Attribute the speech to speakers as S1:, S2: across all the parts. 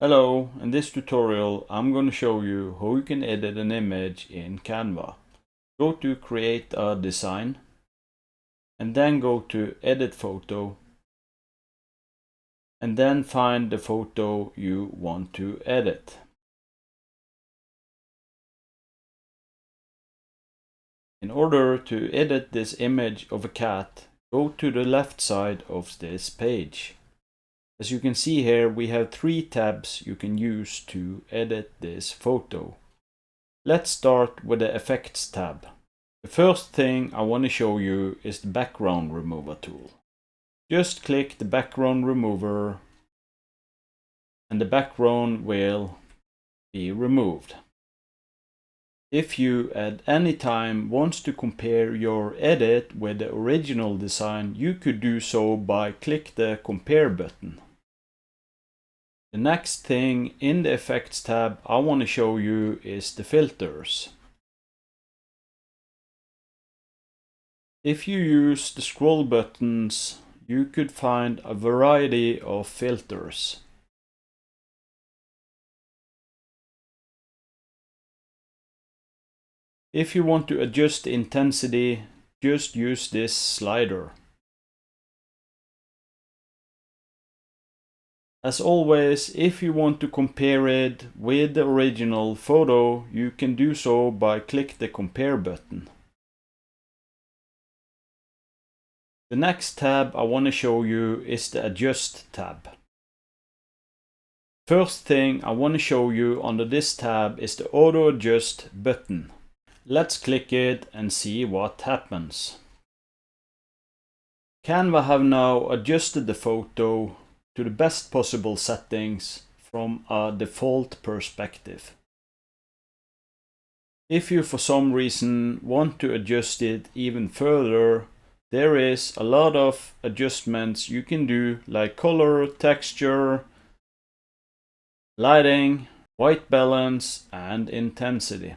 S1: Hello, in this tutorial I'm going to show you how you can edit an image in Canva. Go to create a design and then go to edit photo and then find the photo you want to edit. In order to edit this image of a cat, go to the left side of this page. As you can see here, we have 3 tabs you can use to edit this photo. Let's start with the Effects tab. The first thing I want to show you is the background remover tool. Just click the background remover and the background will be removed. If you at any time wants to compare your edit with the original design, you could do so by click the compare button. The next thing in the Effects tab I want to show you is the filters. If you use the scroll buttons, you could find a variety of filters. If you want to adjust the intensity, just use this slider. As always, if you want to compare it with the original photo, you can do so by click the compare button. The next tab I want to show you is the Adjust tab. First thing I want to show you under this tab is the Auto Adjust button. Let's click it and see what happens. Canva have now adjusted the photo to the best possible settings from a default perspective. If you for some reason want to adjust it even further, there is a lot of adjustments you can do, like color, texture, lighting, white balance and intensity.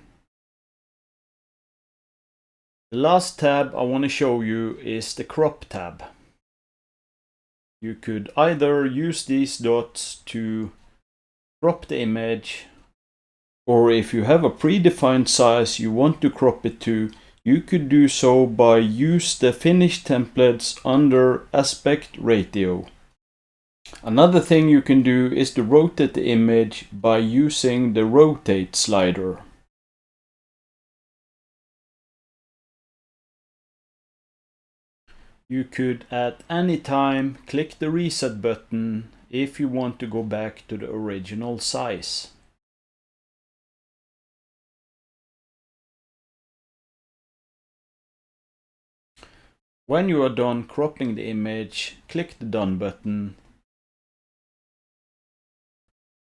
S1: The last tab I want to show you is the Crop tab. You could either use these dots to crop the image, or if you have a predefined size you want to crop it to, you could do so by use the finished templates under aspect ratio. Another thing you can do is to rotate the image by using the rotate slider. You could at any time click the reset button if you want to go back to the original size. When you are done cropping the image, click the Done button.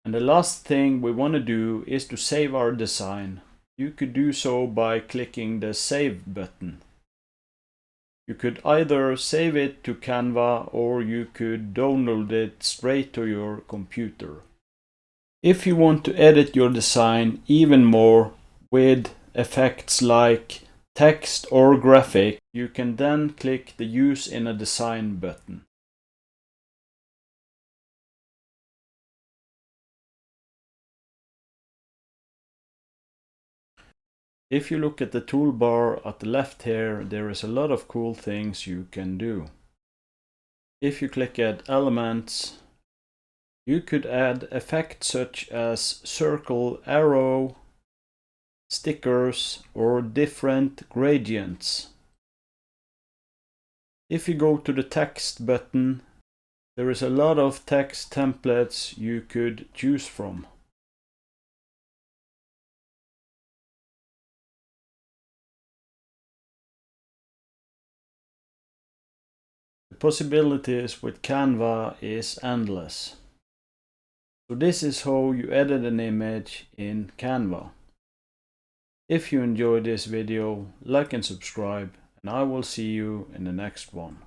S1: And the last thing we want to do is to save our design. You could do so by clicking the Save button. You could either save it to Canva or you could download it straight to your computer. If you want to edit your design even more with effects like text or graphic, you can then click the Use in a Design button. If you look at the toolbar at the left here, there is a lot of cool things you can do. If you click at Elements, you could add effects such as circle, arrow, stickers or different gradients. If you go to the Text button, there is a lot of text templates you could choose from. The possibilities with Canva is endless. So this is how you edit an image in Canva. If you enjoyed this video, like and subscribe, and I will see you in the next one.